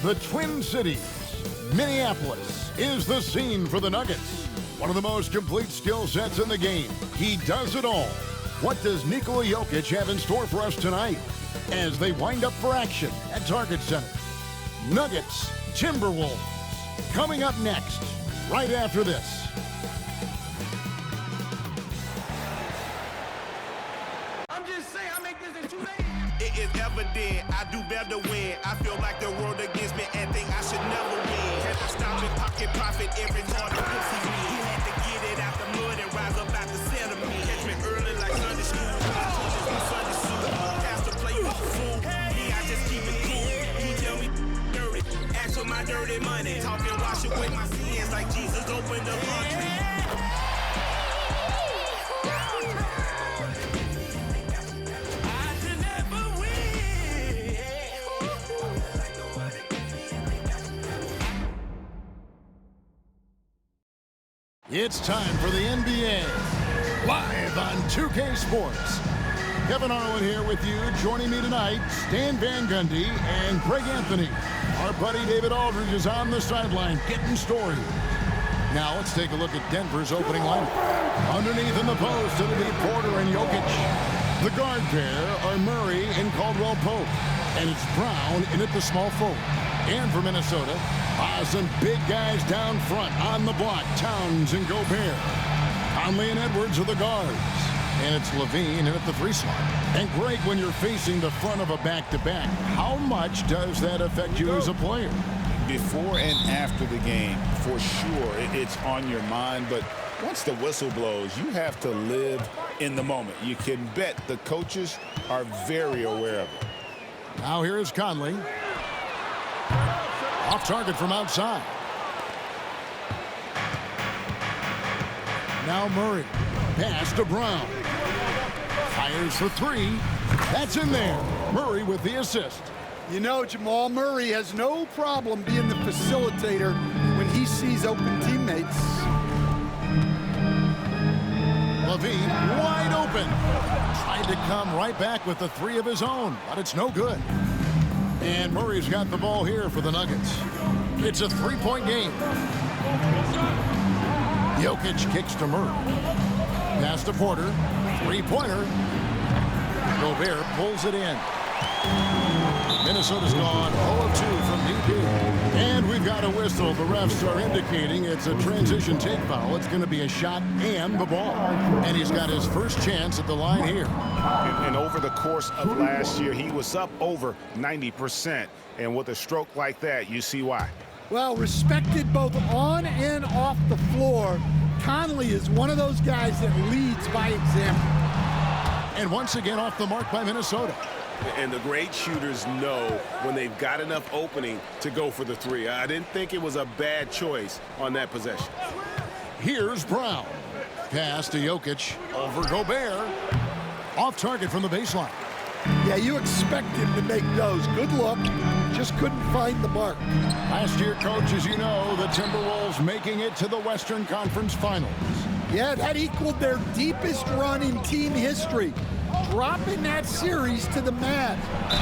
The Twin Cities, Minneapolis, is the scene for the Nuggets. One of the most complete skill sets in the game. He does it all. What does Nikola Jokic have in store for us tonight as they wind up for action at Target Center? Nuggets, Timberwolves, coming up next, right after this. I'm just saying, I make this in 2 days. It is evident I do better when I feel like the world against me and think I should never win. Had to stop and pocket profit every time the pussy win. He had to get it out the mud and rise up out the sediment. Catch me early like Sunday school. Sunday suit. Pastor play with the fool. Yeah, I just keep it cool. He tell me dirty. Ask for my dirty money. Talking wash away my sins like Jesus opened the laundry. It's time for the NBA, live on 2K Sports. Kevin Harlan here with you. Joining me tonight, Stan Van Gundy and Greg Anthony. Our buddy David Aldridge is on the sideline getting story. Now let's take a look at Denver's opening lineup. Underneath in the post, it'll be Porter and Jokic. The guard pair are Murray and Caldwell Pope. And it's Brown in at the small forward. And for Minnesota, some big guys down front on the block. Towns and Gobert. Conley and Edwards are the guards. And it's Levine in at the 3 slot. And Greg, when you're facing the front of a back-to-back, how much does that affect you as a player? Before and after the game, for sure, it's on your mind. But once the whistle blows, you have to live in the moment. You can bet the coaches are very aware of it. Now here is Conley. Off target from outside. Now Murray. Pass to Brown. Fires for 3. That's in there. Murray with the assist. You know, Jamal Murray has no problem being the facilitator when he sees open teammates. Levine wide open. Tried to come right back with the 3 of his own, but it's no good. And Murray's got the ball here for the Nuggets. It's a 3-point game. Jokic kicks to Murray. Pass to Porter. 3-pointer. Gobert pulls it in. Minnesota's gone 0-2 from DP. And we've got a whistle. The refs are indicating it's a transition take foul. It's going to be a shot and the ball. And he's got his first chance at the line here. And over the course of last year, he was up over 90%. And with a stroke like that, you see why. Well, respected both on and off the floor, Conley is one of those guys that leads by example. And once again off the mark by Minnesota. And the great shooters know when they've got enough opening to go for the 3. I didn't think it was a bad choice on that possession. Here's Brown. Pass to Jokic over Gobert. Off target from the baseline. Yeah, you expect him to make those. Good luck. Just couldn't find the mark. Last year, coach, as you know, the Timberwolves making it to the Western Conference Finals. Yeah, that equaled their deepest run in team history. Dropping that series to the Mavs.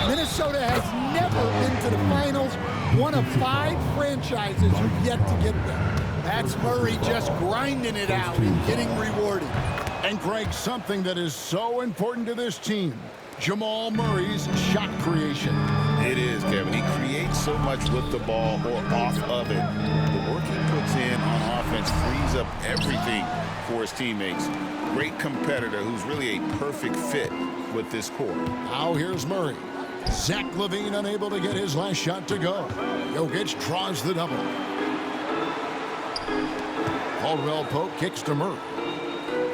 Minnesota has never been to the finals. One of 5 franchises who've yet to get there. That's Murray just grinding it out and getting rewarded. And Greg, something that is so important to this team, Jamal Murray's shot creation. It is, Kevin. He creates so much with the ball or off of it. The work he puts in on offense frees up everything for his teammates. Great competitor who's really a perfect fit with this core. Now here's Murray. Zach LaVine unable to get his last shot to go. Jokic draws the double. Caldwell Pope kicks to Murray.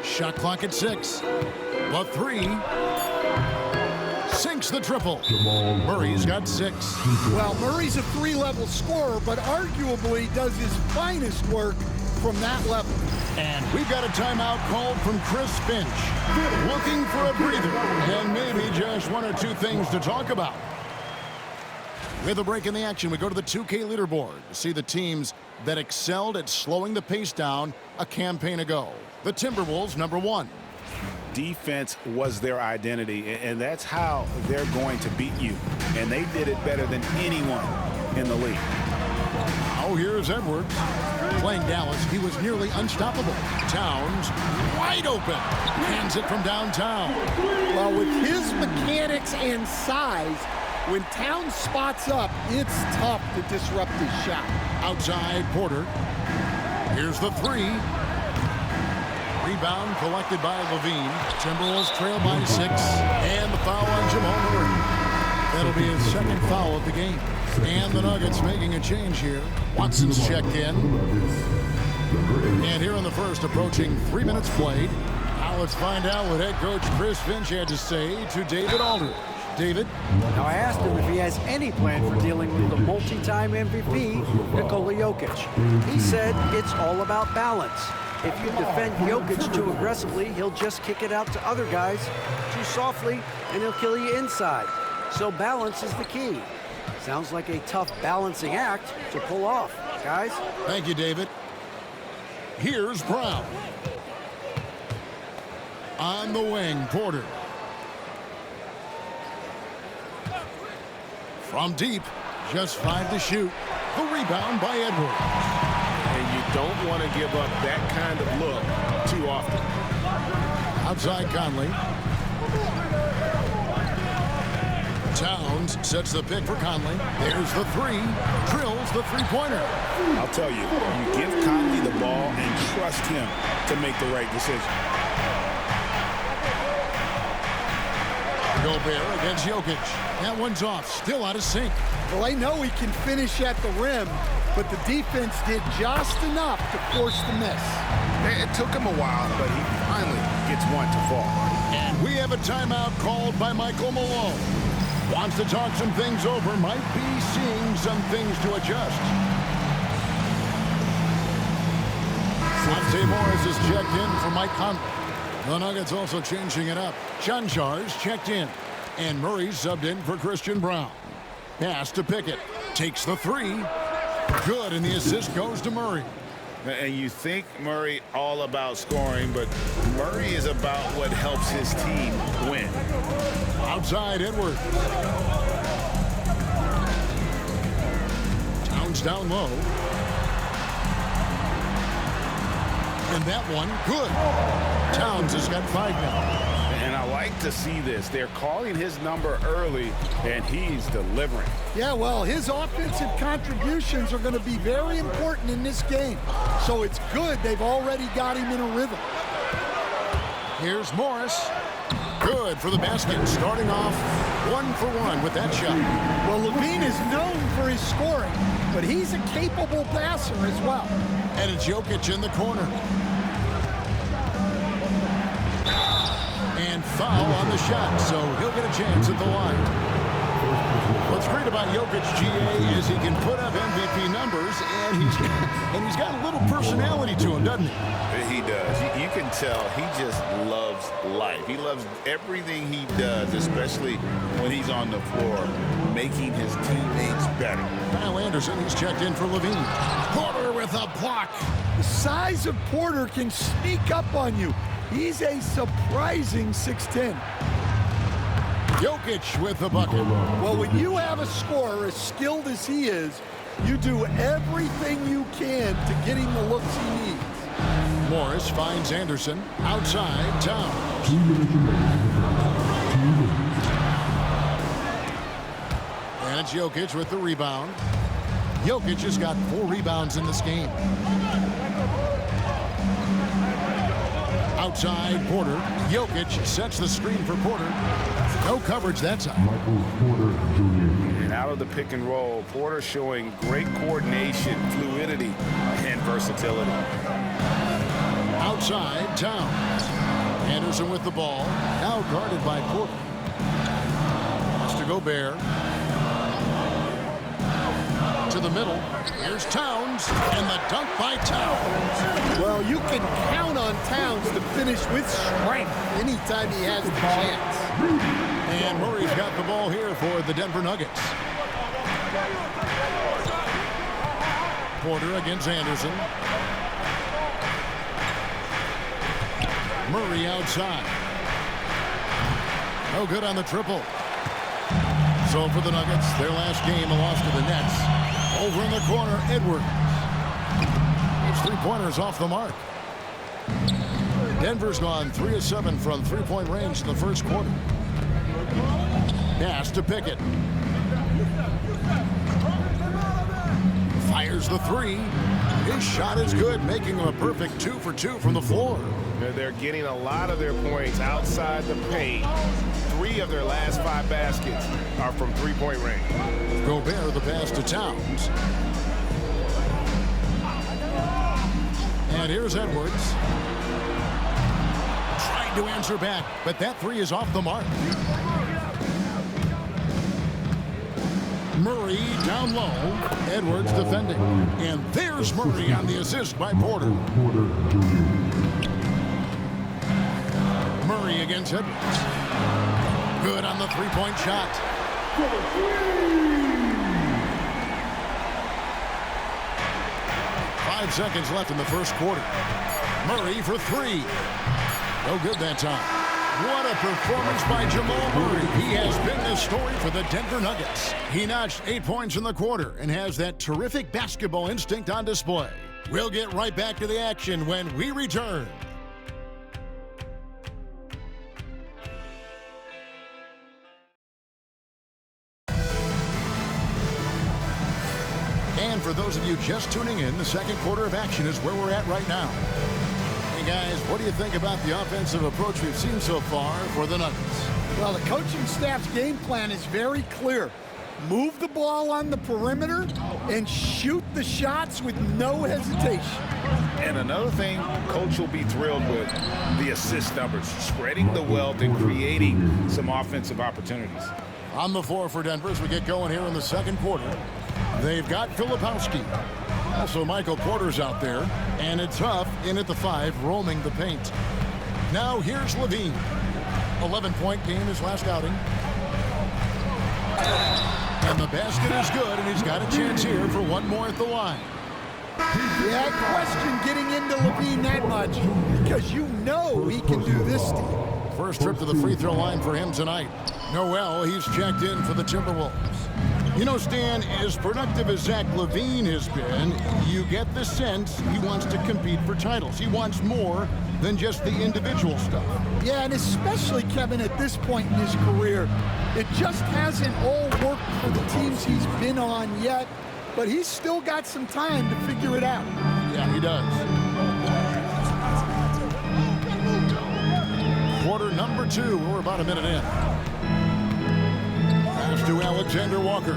Shot clock at 6. The 3. Sinks the triple. Murray's got 6. Well, Murray's a 3-level scorer, but arguably does his finest work from that level. And we've got a timeout called from Chris Finch. Looking for a breather and maybe just 1 or 2 things to talk about. With a break in the action, we go to the 2K leaderboard to see the teams that excelled at slowing the pace down a campaign ago. The Timberwolves, number 1. Defense was their identity, and that's how they're going to beat you. And they did it better than anyone. in the league. Oh, here's Edwards. Playing Dallas, he was nearly unstoppable. Towns, wide open. Hands it from downtown. Well, with his mechanics and size, when Towns spots up, it's tough to disrupt his shot. Outside, Porter. Here's the three. Rebound collected by Levine. Timberwolves trail by 6. And the foul on Jamal Murray. That'll be his second foul of the game. And the Nuggets making a change here. Watson's checked in. And here in the first, approaching 3 minutes played. Now let's find out what head coach Chris Finch had to say to David Aldridge. David? Now, I asked him if he has any plan for dealing with the multi-time MVP, Nikola Jokic. He said it's all about balance. If you defend Jokic too aggressively, he'll just kick it out to other guys too softly, and he'll kill you inside. So balance is the key. Sounds like a tough balancing act to pull off, guys. Thank you, David. Here's Brown. On the wing, Porter. From deep, just 5 to shoot. The rebound by Edwards. And you don't want to give up that kind of look too often. Outside Conley. Towns sets the pick for Conley. There's the three. Drills the three-pointer. I'll tell you, you give Conley the ball and trust him to make the right decision. Gobert against Jokic. That one's off. Still out of sync. Well, I know he can finish at the rim, but the defense did just enough to force the miss. It took him a while, but he finally gets one to fall. And we have a timeout called by Michael Malone. Wants to talk some things over. Might be seeing some things to adjust. Monte Morris is checked in for Mike Conley. The Nuggets also changing it up. Chanjar's checked in. And Murray subbed in for Christian Brown. Pass to Pickett. Takes the three. Good, and the assist goes to Murray. And you think Murray all about scoring, but Murray is about what helps his team win. Outside Edwards. Towns down low. And that one, good. Towns has got 5 now. And I like to see this. They're calling his number early, and he's delivering. Yeah, well, his offensive contributions are going to be very important in this game. So it's good they've already got him in a rhythm. Here's Morris. Good for the basket. Starting off 1 for 1 with that shot. Well, Levine is known for his scoring, but he's a capable passer as well. And it's Jokic in the corner. And foul on the shot, so he'll get a chance at the line. What's great about Jokic, GA, is he can put up MVP numbers, and he's got a little personality to him, doesn't he? He does. You can tell he just loves life. He loves everything he does, especially when he's on the floor, making his teammates better. Kyle Anderson, he's checked in for Levine. Porter with a block. The size of Porter can sneak up on you. He's a surprising 6'10". Jokic with the bucket. Well, when you have a scorer as skilled as he is, you do everything you can to get him the looks he needs. Morris finds Anderson outside Towns. And it's Jokic with the rebound. Jokic has got 4 rebounds in this game. Outside Porter. Jokic sets the screen for Porter. No coverage that side. And out of the pick and roll, Porter showing great coordination, fluidity, and versatility. Outside Towns. Anderson with the ball. Now guarded by Porter. Wants to Gobert. To the middle. Here's Towns. And the dunk by Towns. Well, you can count on Towns to finish with strength anytime he has the chance. And Murray's got the ball here for the Denver Nuggets. Porter against Anderson. Murray outside. No good on the triple. So for the Nuggets, their last game, a loss to the Nets. Over in the corner, Edwards. His three-pointers off the mark. Denver's gone 3 of 7 from three-point range in the first quarter. Pass to Pickett. Fires the three. His shot is good, making him a perfect 2 for 2 from the floor. They're getting a lot of their points outside the paint. 3 of their last 5 baskets are from three-point range. Gobert the pass to Towns. And here's Edwards. Trying to answer back, but that three is off the mark. Murray down low. Edwards defending. And there's Murray on the assist by Porter. Murray against Edwards. Good on the three-point shot. 5 seconds left in the first quarter. Murray for 3. No good that time. What a performance by Jamal Murray. He has been the story for the Denver Nuggets. He notched 8 points in the quarter and has that terrific basketball instinct on display. We'll get right back to the action when we return. And for those of you just tuning in, the second quarter of action is where we're at right now. Hey guys, what do you think about the offensive approach we've seen so far for the Nuggets? Well, the coaching staff's game plan is very clear. Move the ball on the perimeter and shoot the shots with no hesitation. And another thing Coach will be thrilled with, the assist numbers, spreading the wealth and creating some offensive opportunities. On the floor for Denver as we get going here in the second quarter. They've got Filipowski. Also, Michael Porter's out there. And it's Huff in at the 5, roaming the paint. Now here's Levine. 11-point game his last outing. And the basket is good, and he's got a chance here for one more at the line. Yeah, question getting into Levine that much because you know he can do this to you. First trip to the free throw line for him tonight. Noel, he's checked in for the Timberwolves. You know, Stan, as productive as Zach LaVine has been, you get the sense he wants to compete for titles. He wants more than just the individual stuff. Yeah, and especially, Kevin, at this point in his career, it just hasn't all worked for the teams he's been on yet, but he's still got some time to figure it out. Yeah, he does. Quarter number 2, we're about a minute in. Pass to Alexander Walker.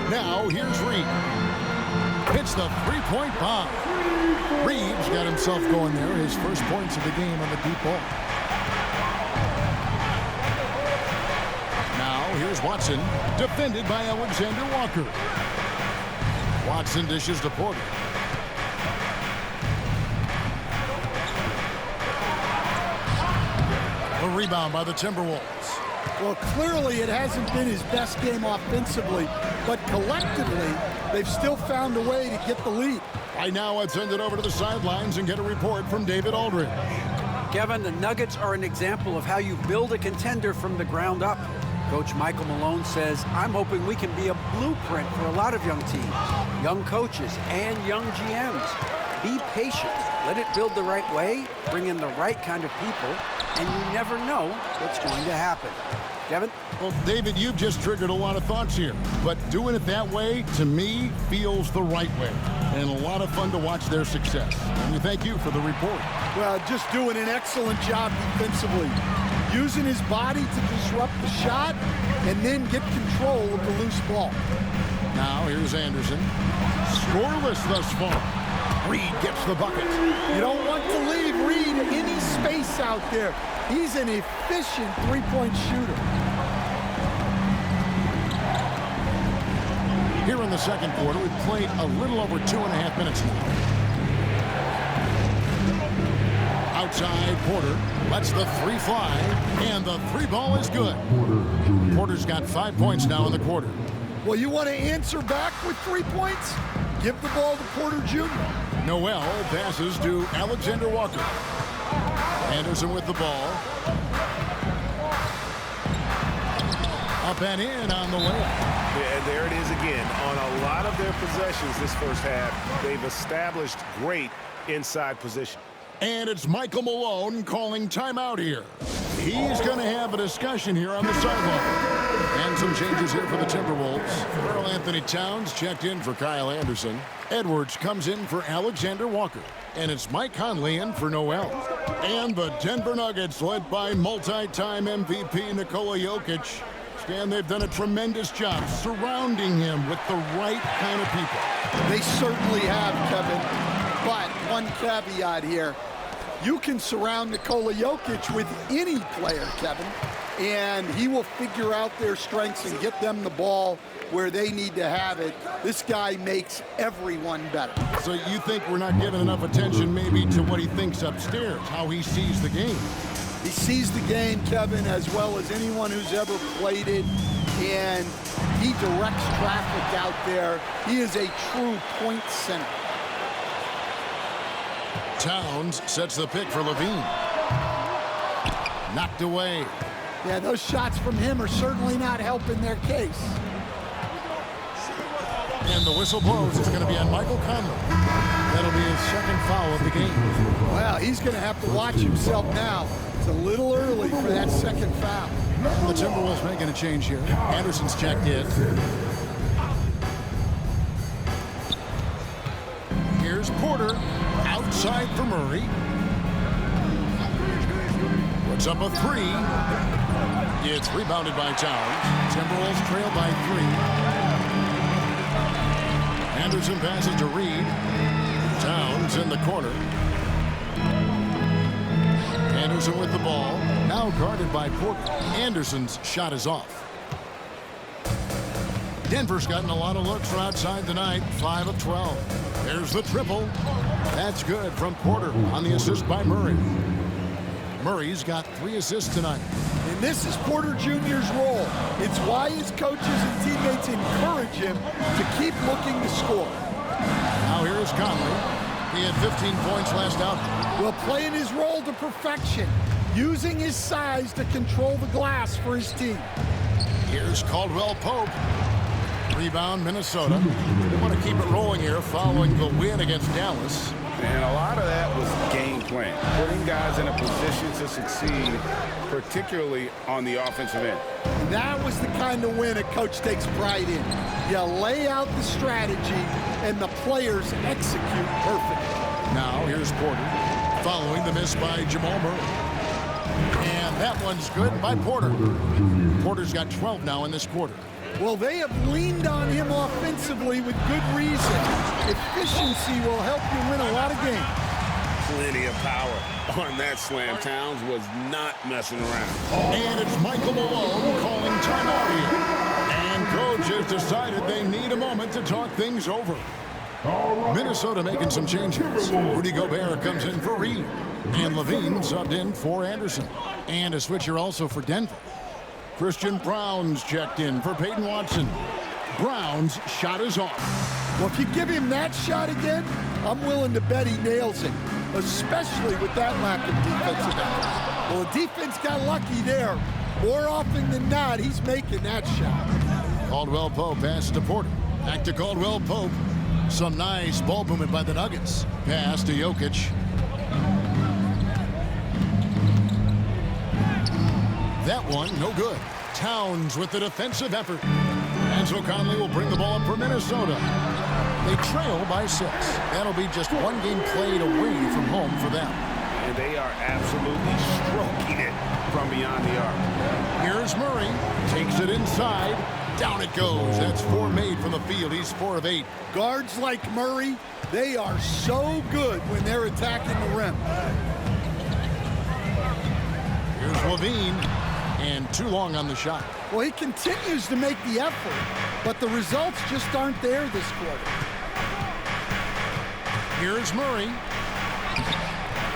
Now here's Reed. Hits the three-point bomb. Reed's got himself going there. His first points of the game on the deep ball. Now here's Watson, defended by Alexander Walker. Watson dishes to Porter. A rebound by the Timberwolves. Well, clearly it hasn't been his best game offensively, but collectively, they've still found a way to get the lead. Right now, let's send it over to the sidelines and get a report from David Aldridge. Kevin, the Nuggets are an example of how you build a contender from the ground up. Coach Michael Malone says, I'm hoping we can be a blueprint for a lot of young teams, young coaches, and young GMs. Be patient. Let it build the right way, bring in the right kind of people, and you never know what's going to happen. Kevin? Well, David, you've just triggered a lot of thoughts here, but doing it that way, to me, feels the right way. And a lot of fun to watch their success. And we thank you for the report. Well, just doing an excellent job defensively. Using his body to disrupt the shot and then get control of the loose ball. Now here's Anderson. Scoreless thus far. Reed gets the bucket. You don't want to leave Reed any space out there. He's an efficient three-point shooter. Here in the second quarter, we've played a little over 2.5 minutes now. Outside, Porter lets the three fly, and the three ball is good. Porter's got 5 points now in the quarter. Well, you want to answer back with 3 points? Give the ball to Porter Jr. Noel passes to Alexander Walker. Anderson with the ball. Up and in on the way. Yeah, and there it is again. On a lot of their possessions this first half, they've established great inside position. And it's Michael Malone calling timeout here. He's going to have a discussion here on the sideline. And some changes here for the Timberwolves. Karl Anthony Towns checked in for Kyle Anderson. Edwards comes in for Alexander Walker. And it's Mike Conley in for Noel. And the Denver Nuggets, led by multi-time MVP Nikola Jokic. Stan, they've done a tremendous job surrounding him with the right kind of people. They certainly have, Kevin. But one caveat here. You can surround Nikola Jokic with any player, Kevin, and he will figure out their strengths and get them the ball where they need to have it. This guy makes everyone better. So you think we're not giving enough attention maybe to what he thinks upstairs, how he sees the game? He sees the game, Kevin, as well as anyone who's ever played it, and he directs traffic out there. He is a true point center. Towns sets the pick for Levine. Knocked away. Yeah, those shots from him are certainly not helping their case. And the whistle blows. It's going to be on Michael Conley. That'll be his second foul of the game. Well, he's going to have to watch himself now. It's a little early for that second foul. The Timberwolves making a change here. Anderson's checked in. Here's Porter. Outside for Murray. Puts up a three. It's rebounded by Towns. Timberwolves trail by 3. Anderson passes to Reed. Towns in the corner. Anderson with the ball. Now guarded by Porter. Anderson's shot is off. Denver's gotten a lot of looks from outside tonight. 5 of 12. There's the triple. That's good from Porter on the assist by Murray. Murray's got 3 assists tonight. And this is Porter Jr.'s role. It's why his coaches and teammates encourage him to keep looking to score. Now here's Conley. He had 15 points last outing. Well, playing his role to perfection, using his size to control the glass for his team. Here's Caldwell Pope. Rebound, Minnesota. They want to keep it rolling here following the win against Dallas. And a lot of that was game plan, putting guys in a position to succeed, particularly on the offensive end. That was the kind of win a coach takes pride in. You lay out the strategy, and the players execute perfectly. Now here's Porter, following the miss by Jamal Murray. And that one's good by Porter. Porter's got 12 now in this quarter. Well, they have leaned on him offensively with good reason. Efficiency will help you win a lot of games. Plenty of power on that slam. Towns was not messing around. And it's Michael Malone calling timeout here. And coach has decided they need a moment to talk things over. Minnesota making some changes. Rudy Gobert comes in for Reed. And Levine subbed in for Anderson. And a switcher also for Denver. Christian Brown's checked in for Peyton Watson. Brown's shot is off. Well, if you give him that shot again, I'm willing to bet he nails it, especially with that lack of defensive effort. Well, the defense got lucky there. More often than not, he's making that shot. Caldwell Pope passes to Porter. Back to Caldwell Pope. Some nice ball movement by the Nuggets. Pass to Jokic. That one, no good. Towns with the defensive effort. And so Conley will bring the ball up for Minnesota. They trail by 6. That'll be just one game played away from home for them. And they are absolutely stroking it from beyond the arc. Here's Murray. Takes it inside. Down it goes. That's 4 made from the field. He's 4 of 8. Guards like Murray, they are so good when they're attacking the rim. Here's Levine. And too long on the shot. Well, he continues to make the effort, but the results just aren't there this quarter. Here's Murray.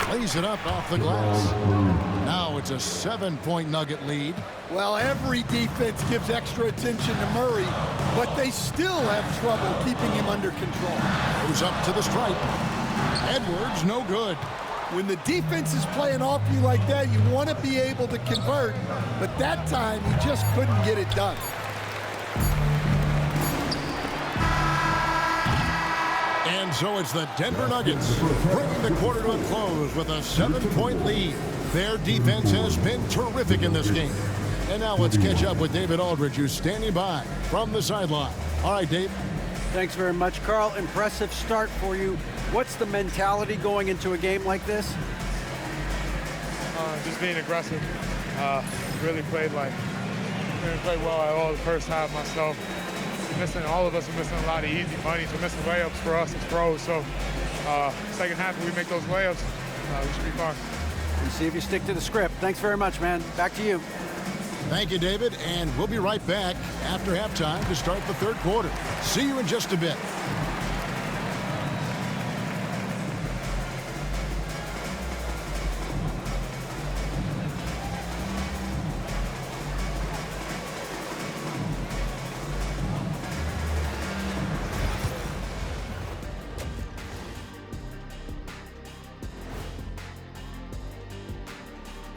Plays it up off the glass. Now it's a 7-point Nugget lead. Well, every defense gives extra attention to Murray, but they still have trouble keeping him under control. Goes up to the stripe. Edwards, no good. When the defense is playing off you like that, you want to be able to convert. But that time, he just couldn't get it done. And so it's the Denver Nuggets bringing the quarter to a close with a 7-point lead. Their defense has been terrific in this game. And now let's catch up with David Aldridge, who's standing by from the sideline. All right, Dave. Thanks very much, Carl. Impressive start for you. What's the mentality going into a game like this? Just being aggressive. Really played well at all the first half myself. All of us are missing a lot of easy money, so missing layups for us as pros. So second half, if we make those layups, we should be fine. And see if you stick to the script. Thanks very much, man. Back to you. Thank you, David, and we'll be right back after halftime to start the third quarter. See you in just a bit.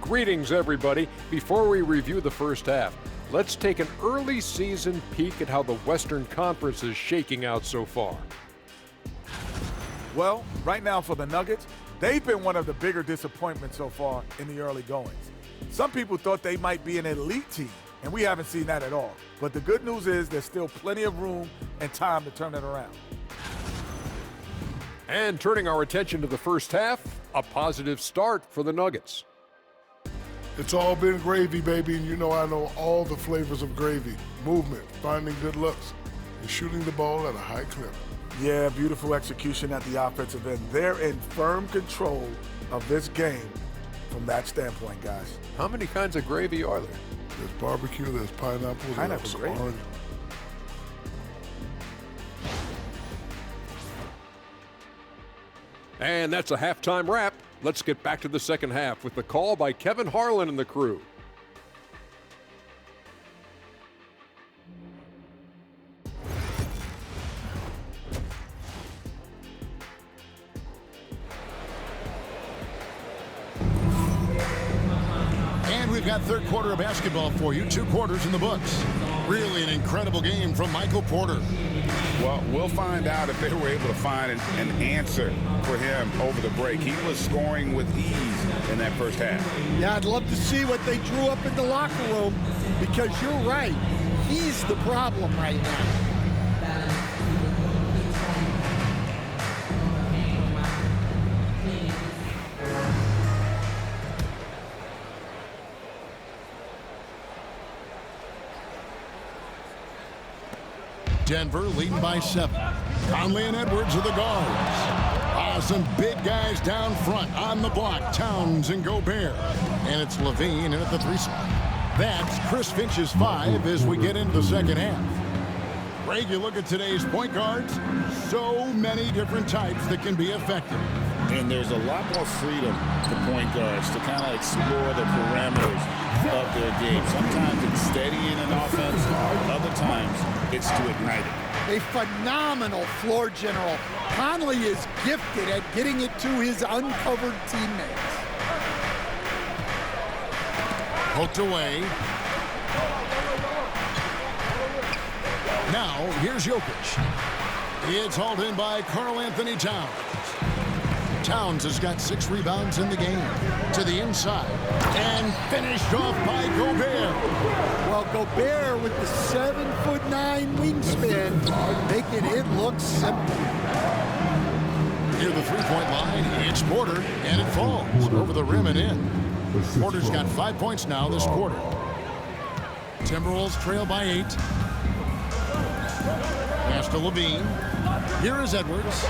Greetings, everybody. Before we review the first half, let's take an early season peek at how the Western Conference is shaking out so far. Well, right now for the Nuggets, they've been one of the bigger disappointments so far in the early goings. Some people thought they might be an elite team, and we haven't seen that at all. But the good news is there's still plenty of room and time to turn it around. And turning our attention to the first half, a positive start for the Nuggets. It's all been gravy, baby, and you know I know all the flavors of gravy. Movement, finding good looks, and shooting the ball at a high clip. Yeah, beautiful execution at the offensive end. They're in firm control of this game from that standpoint, guys. How many kinds of gravy are there? There's barbecue, there's pineapple, there's gravy. orange. And that's a halftime wrap. Let's get back to the second half with the call by Kevin Harlan and the crew. And we've got third quarter of basketball for you. 2 quarters in the books. Really an incredible game from Michael Porter. Well, we'll find out if they were able to find an answer for him over the break. He was scoring with ease in that first half. Yeah, I'd love to see what they drew up in the locker room, because you're right. He's the problem right now. Denver leading by 7. Conley and Edwards are the guards. Some big guys down front on the block. Towns and Gobert. And it's Levine in at the 3 spot. That's Chris Finch's 5 as we get into the second half. Greg, you look at today's point guards, so many different types that can be effective. And there's a lot more freedom for point guards to kind of explore the parameters of their game. Sometimes it's steadying an offense, other times it's to ignite it. A phenomenal floor general. Conley is gifted at getting it to his uncovered teammates. Poked away. Now, here's Jokic. It's hauled in by Karl-Anthony Towns. Towns has got 6 rebounds in the game. To the inside. And finished off by Gobert. Well, Gobert with the 7'9" wingspan, making it look simple. Near the 3-point line, it's Porter, and it falls over the rim and in. Porter's got 5 points now this quarter. Timberwolves trail by 8. Pass to Levine. Here is Edwards.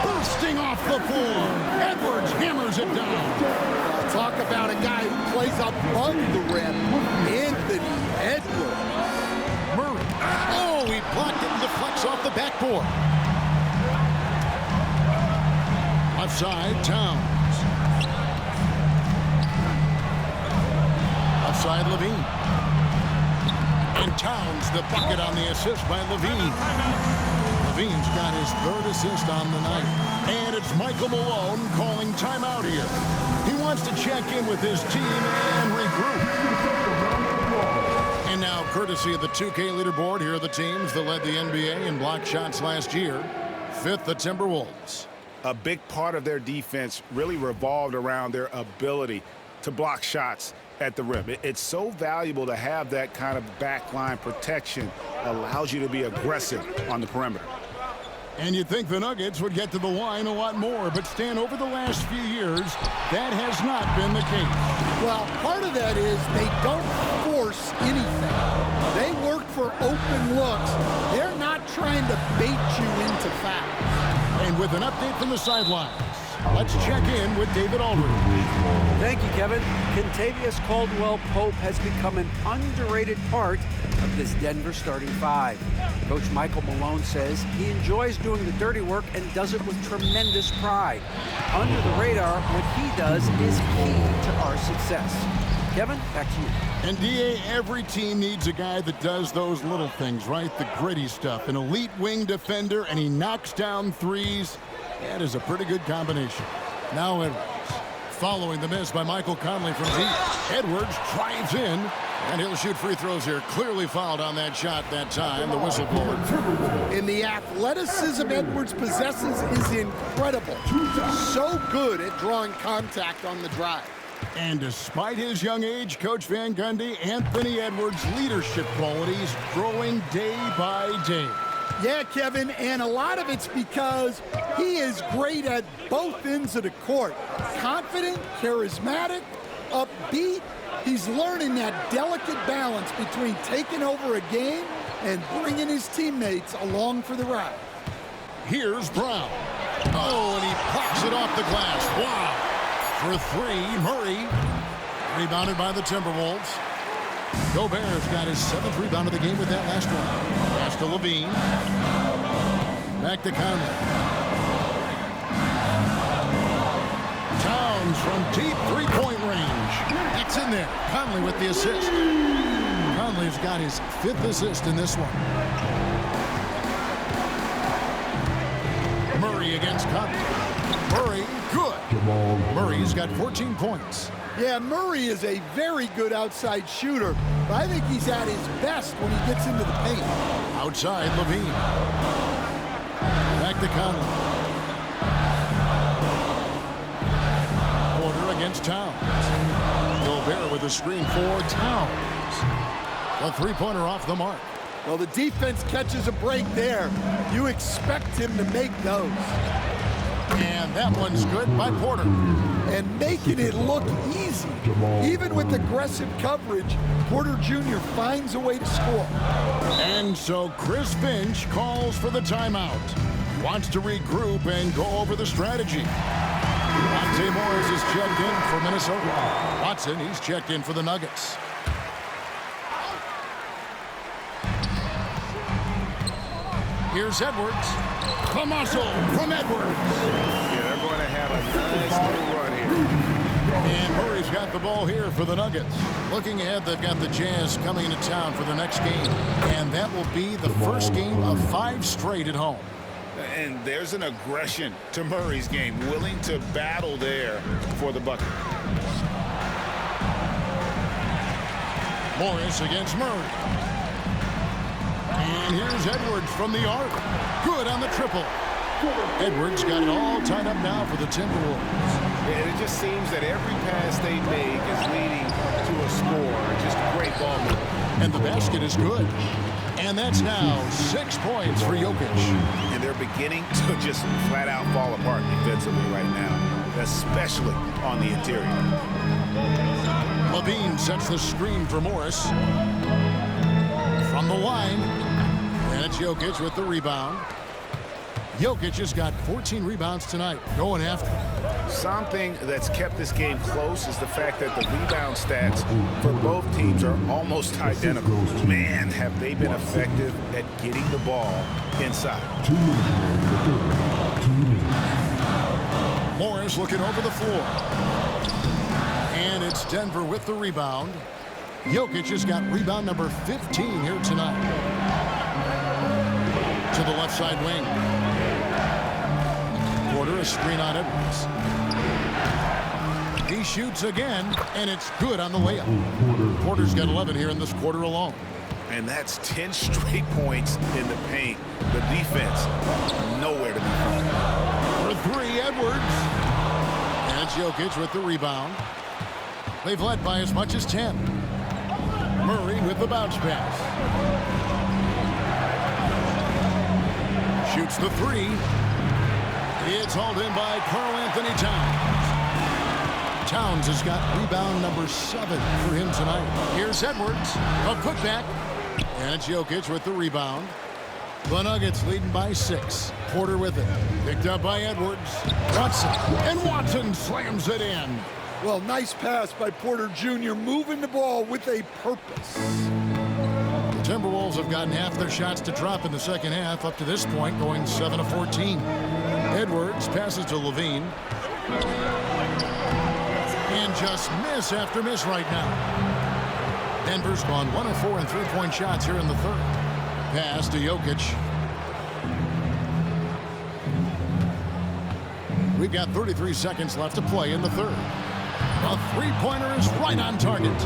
Bursting off the floor. Edwards hammers it down. Talk about a guy who plays above the rim. Anthony Edwards. Murray. Oh, he blocked it and deflects off the backboard. Offside, Towns. Offside, Levine. And Towns, the bucket on the assist by Levine. Levine's got his 3rd assist on the night. And it's Michael Malone calling timeout here. He wants to check in with his team and regroup. And now, courtesy of the 2K leaderboard, here are the teams that led the NBA in block shots last year. Fifth, the Timberwolves. A big part of their defense really revolved around their ability to block shots at the rim. It's so valuable to have that kind of backline protection. Allows you to be aggressive on the perimeter. And you'd think the Nuggets would get to the line a lot more, but Stan, over the last few years, that has not been the case. Well, part of that is they don't force anything. They work for open looks. They're not trying to bait you into fouls. And with an update from the sidelines, let's check in with David Aldridge. Thank you, Kevin. Kentavious Caldwell-Pope has become an underrated part of this Denver starting five. Coach Michael Malone says he enjoys doing the dirty work and does it with tremendous pride. Under the radar, what he does is key to our success. Kevin, back to you. And DA, every team needs a guy that does those little things, right? The gritty stuff. An elite wing defender, and he knocks down threes. That is a pretty good combination. Now Edwards. Following the miss by Michael Conley from deep. Edwards drives in, and he'll shoot free throws here. Clearly fouled on that shot that time, the whistle blower. And the athleticism Edwards possesses is incredible. So good at drawing contact on the drive. And despite his young age, Coach Van Gundy, Anthony Edwards' leadership qualities growing day by day. Yeah, Kevin, and a lot of it's because he is great at both ends of the court. Confident, charismatic, upbeat. He's learning that delicate balance between taking over a game and bringing his teammates along for the ride. Here's Brown. Oh, and he pops it off the glass. Wow. For three, Murray. Rebounded by the Timberwolves. Gobert's got his 7th rebound of the game with that last one. Pass to Levine. Back to Conley. Towns from deep three-point range. It's in there. Conley with the assist. Conley's got his 5th assist in this one. Murray against Conley. Murray, good. Murray's got 14 points. Yeah, Murray is a very good outside shooter, but I think he's at his best when he gets into the paint. Outside, Levine. Back to Conley. Porter against Towns. Gobert with a screen for Towns. A three-pointer off the mark. Well, the defense catches a break there. You expect him to make those. And that one's good by Porter. And making it look easy. Even with aggressive coverage, Porter Jr. finds a way to score. And so Chris Finch calls for the timeout. Wants to regroup and go over the strategy. Monte Morris is checked in for Minnesota. Watson, he's checked in for the Nuggets. Here's Edwards. Camacho from Edwards. Yeah, they're going to have a nice little run here. And Murray's got the ball here for the Nuggets. Looking ahead, they've got the Jazz coming into town for their next game. And that will be the first game of 5 straight at home. And there's an aggression to Murray's game, willing to battle there for the bucket. Morris against Murray. And here's Edwards from the arc. Good on the triple. Edwards got it all tied up now for the Timberwolves. And it just seems that every pass they make is leading to a score. Just great ball movement. And the basket is good. And that's now 6 points for Jokic. And they're beginning to just flat out fall apart defensively right now, especially on the interior. Levine sets the screen for Morris. From the line. And it's Jokic with the rebound. Jokic has got 14 rebounds tonight, going after. Something that's kept this game close is the fact that the rebound stats for both teams are almost identical. Man, have they been effective at getting the ball inside. Morris looking over the floor. And it's Denver with the rebound. Jokic has got rebound number 15 here tonight. To the left side wing. Porter, a screen on Edwards. He shoots again, and it's good on the layup. Porter's got 11 here in this quarter alone. And that's 10 straight points in the paint. The defense, nowhere to be found. For three, Edwards. And it's Jokic with the rebound. They've led by as much as 10. Murray with the bounce pass. Shoots the three. It's hauled in by Karl-Anthony Towns. Towns has got rebound number 7 for him tonight. Here's Edwards. A putback. And it's Jokic with the rebound. The Nuggets leading by 6. Porter with it. Picked up by Edwards. Watson. And Watson slams it in. Well, nice pass by Porter Jr., moving the ball with a purpose. The Timberwolves have gotten half their shots to drop in the second half, up to this point, going 7 of 14. Edwards passes to Levine. And just miss after miss right now. Denver's gone 1 of 4 in three-point shots here in the third. Pass to Jokic. We've got 33 seconds left to play in the third. A three-pointer is right on target.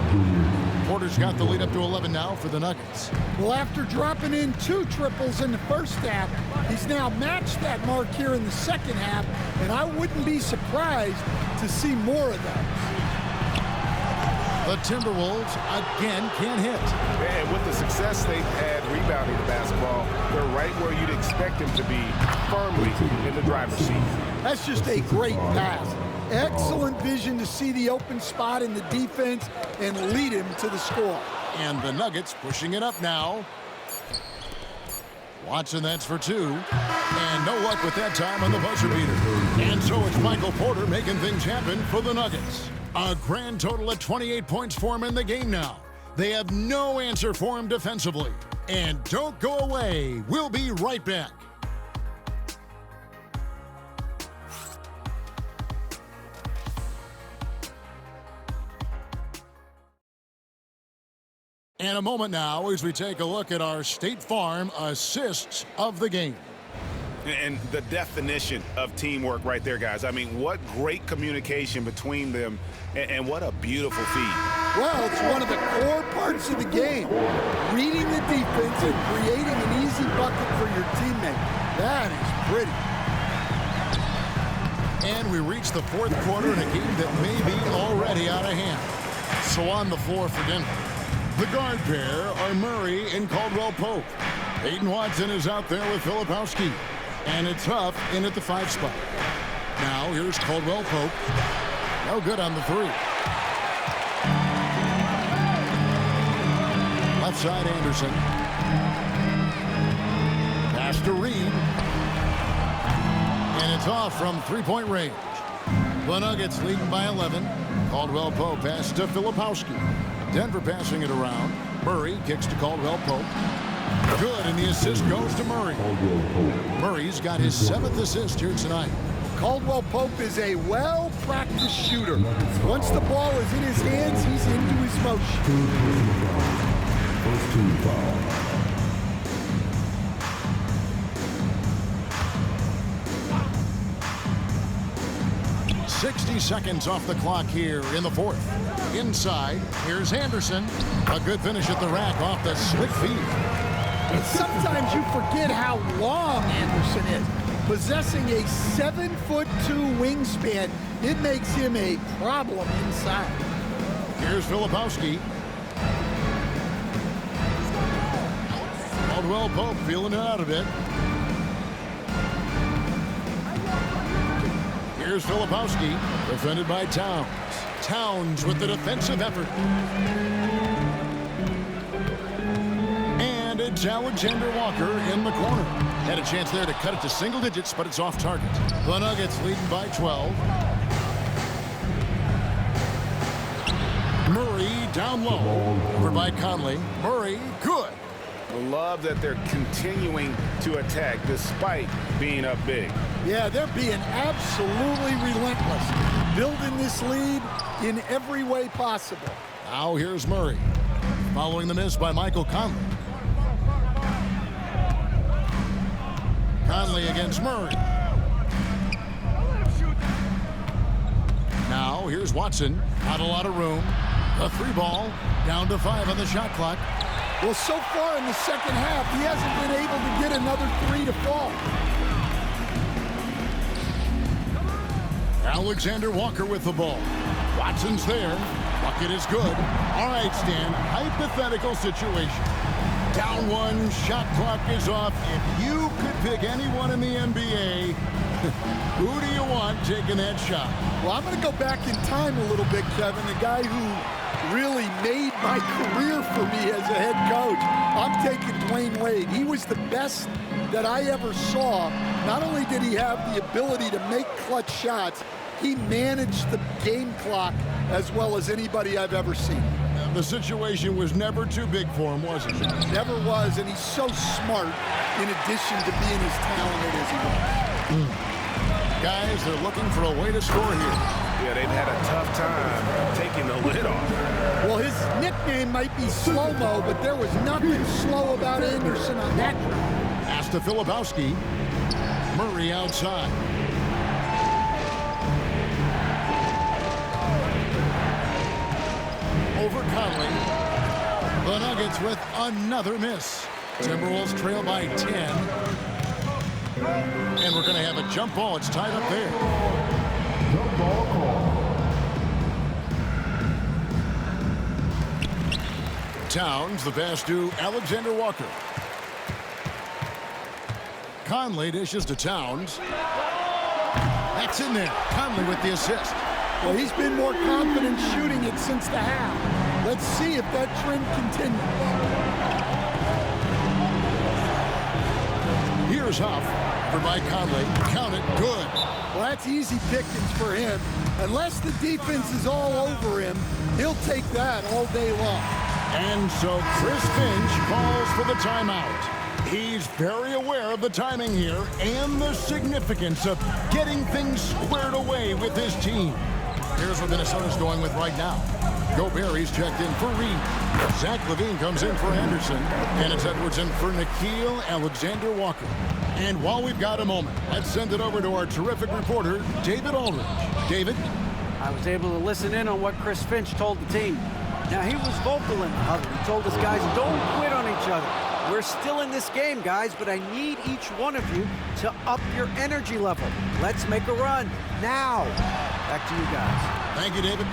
Porter's got the lead up to 11 now for the Nuggets. Well, after dropping in 2 triples in the first half, he's now matched that mark here in the second half, and I wouldn't be surprised to see more of that. The Timberwolves again can't hit. And with the success they've had rebounding the basketball, they're right where you'd expect them to be, firmly in the driver's seat. That's just a great pass. Excellent vision to see the open spot in the defense and lead him to the score. And the Nuggets pushing it up now. Watson, that's for 2. And no luck with that time on the buzzer beater. And so it's Michael Porter making things happen for the Nuggets. A grand total of 28 points for him in the game now. They have no answer for him defensively. And don't go away. We'll be right back. And a moment now as we take a look at our State Farm assists of the game. And the definition of teamwork right there, guys. I mean, what great communication between them, and what a beautiful feed. Well, it's one of the core parts of the game. Reading the defense and creating an easy bucket for your teammate. That is pretty. And we reach the fourth quarter in a game that may be already out of hand. So on the floor for Denver, the guard pair are Murray and Caldwell Pope. Peyton Watson is out there with Filipowski. And it's Huff in at the 5 spot. Now here's Caldwell Pope. No good on the 3. Left side Anderson. Pass to Reed. And it's off from three-point range. The Nuggets leading by 11. Caldwell Pope pass to Filipowski. Denver passing it around. Murray kicks to Caldwell Pope. Good, and the assist goes to Murray. Murray's got his 7th assist here tonight. Caldwell Pope is a well-practiced shooter. Once the ball is in his hands, he's into his motion. 60 seconds off the clock here in the fourth. Inside, here's Anderson. A good finish at the rack off the slick feed. Sometimes you forget how long Anderson is. Possessing a 7'2" wingspan, it makes him a problem inside. Here's Filipowski. Caldwell Pope feeling it out a bit. Here's Filipowski, defended by Towns. Towns with the defensive effort. And it's Alexander Walker in the corner. Had a chance there to cut it to single digits, but it's off target. The Nuggets leading by 12. Murray down low. Over by Conley. Murray, good. I love that they're continuing to attack despite being up big. Yeah, they're being absolutely relentless. Building this lead in every way possible. Now here's Murray. Following the miss by Michael Conley. Conley against Murray. Now here's Watson. Not a lot of room. The 3 ball. Down to 5 on the shot clock. Well, so far in the second half, he hasn't been able to get another 3 to fall. Alexander Walker with the ball. Watson's there. Bucket is good. All right, Stan. Hypothetical situation. Down 1, shot clock is off. If you could pick anyone in the NBA, who do you want taking that shot? Well, I'm going to go back in time a little bit, Kevin. The guy who really made my career for me as a head coach. I'm taking Dwayne Wade. He was the best that I ever saw. Not only did he have the ability to make clutch shots, he managed the game clock as well as anybody I've ever seen. The situation was never too big for him, was it? Never was, and he's so smart in addition to being as talented as he was. Guys, they're looking for a way to score here. Yeah, they've had a tough time taking the lid off. Well, his nickname might be Slow-Mo, but there was nothing slow about Anderson on that drive. Pass to Filipowski. Murray outside. Over Conley. The Nuggets with another miss. Timberwolves trail by 10. And we're going to have a jump ball. It's tied up there. Jump ball call. Towns, the pass to Alexander Walker. Conley dishes to Towns. That's in there. Conley with the assist. Well, he's been more confident shooting it since the half. Let's see if that trend continues. Here's Huff for Mike Conley. Count it. Good. Well, that's easy pickings for him. Unless the defense is all over him, he'll take that all day long. And so Chris Finch calls for the timeout. He's very aware of the timing here and the significance of getting things squared away with his team. Here's what Minnesota's going with right now. Gobert, he's checked in for Reed. Zach LaVine comes in for Anderson. And it's Edwards in for Nickeil Alexander-Walker. And while we've got a moment, let's send it over to our terrific reporter, David Aldridge. David? I was able to listen in on what Chris Finch told the team. Now, he was vocal in the huddle. He told his guys, don't quit on each other. We're still in this game, guys, but I need each one of you to up your energy level. Let's make a run now. Back to you guys. Thank you, David.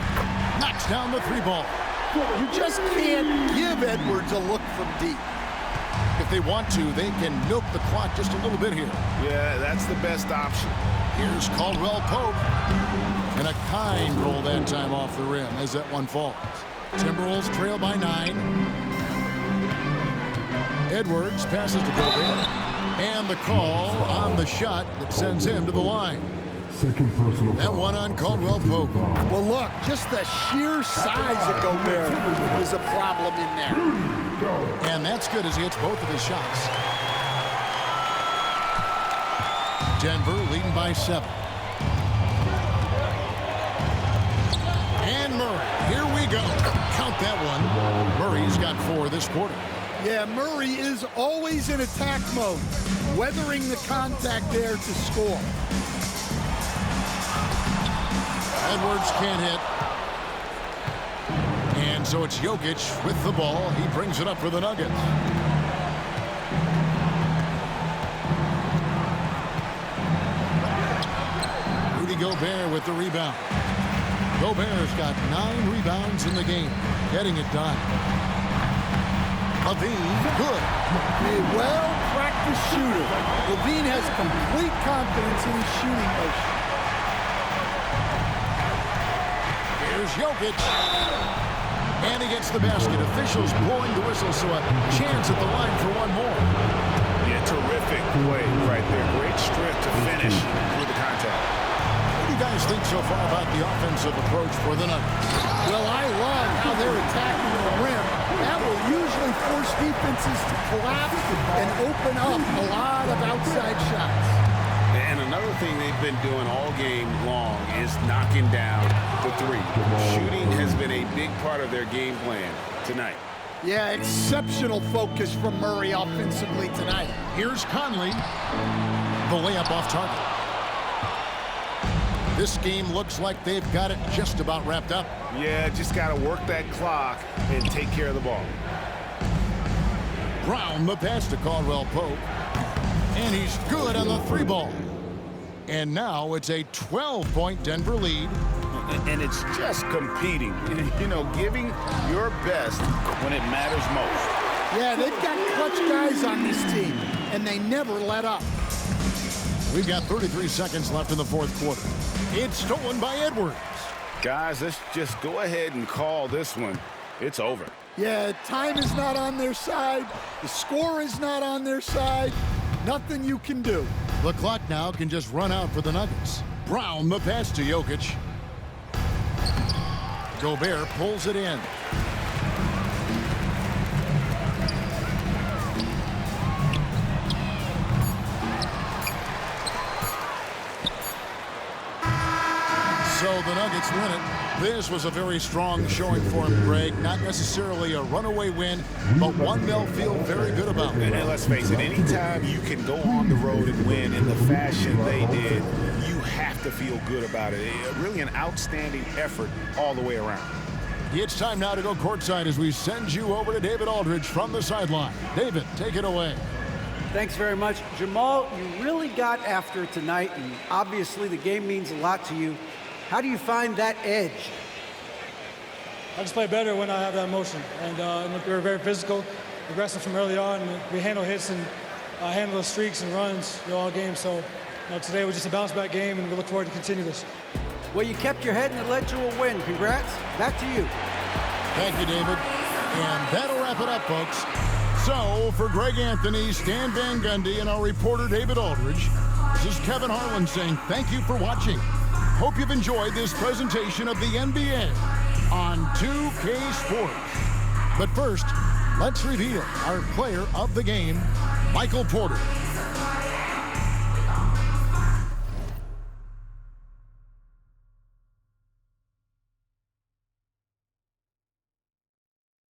Knocks down the 3 ball. You just can't give Edwards a look from deep. If they want to, they can milk the clock just a little bit here. Yeah, that's the best option. Here's Caldwell Pope. And a kind roll that time off the rim as that one falls. Timberwolves trail by 9. Edwards passes to Gobert. And the call on the shot that sends him to the line. Second personal. That one on Caldwell Pope. Well, look, just the sheer size of Gobert is a problem in there. And that's good as he hits both of his shots. Denver leading by 7. And Murray, here we go. Count that one. Murray's got 4 this quarter. Yeah, Murray is always in attack mode, weathering the contact there to score. Edwards can't hit. And so it's Jokic with the ball. He brings it up for the Nuggets. Rudy Gobert with the rebound. Gobert's got 9 rebounds in the game, getting it done. LaVine, good. A well-practiced shooter. LaVine has complete confidence in his shooting motion. Here's Jokic. And he gets the basket. Officials blowing the whistle, so a chance at the line for one more. Yeah, terrific play right there. Great strength to finish with the contact. What do you guys think so far about the offensive approach for the Nuggets? Well, I love how they're attacking the rim. That will usually force defenses to collapse and open up a lot of outside shots. And another thing they've been doing all game long is knocking down the 3. Shooting has been a big part of their game plan tonight. Yeah, exceptional focus from Murray offensively tonight. Here's Conley. The layup off target. This game looks like they've got it just about wrapped up. Yeah, just got to work that clock and take care of the ball. Brown, the pass to Caldwell Pope. And he's good on the 3-ball. And now it's a 12-point Denver lead. And it's just competing, you know, giving your best when it matters most. Yeah, they've got clutch guys on this team, and they never let up. We've got 33 seconds left in the fourth quarter. It's stolen by Edwards. Guys, let's just go ahead and call this one. It's over. Yeah, time is not on their side. The score is not on their side. Nothing you can do. The clock now can just run out for the Nuggets. Brown, the pass to Jokic. Gobert pulls it in. So the Nuggets win it. This was a very strong showing for him, Greg. Not necessarily a runaway win, but one they'll feel very good about. And let's face it, anytime you can go on the road and win in the fashion they did, you have to feel good about it. Really an outstanding effort all the way around. It's time now to go courtside as we send you over to David Aldridge from the sideline. David, take it away. Thanks very much. Jamal, you really got after it tonight, and obviously the game means a lot to you. How do you find that edge? I just play better when I have that motion. And we were very physical, aggressive from early on. And we handle hits and handle the streaks and runs all game. So today was just a bounce-back game, and we look forward to continue this. Well, you kept your head, and it led to a win. Congrats. Back to you. Thank you, David. And that'll wrap it up, folks. So, for Greg Anthony, Stan Van Gundy, and our reporter, David Aldridge, this is Kevin Harlan saying thank you for watching. Hope you've enjoyed this presentation of the NBA on 2K Sports. But first, let's reveal our player of the game, Michael Porter.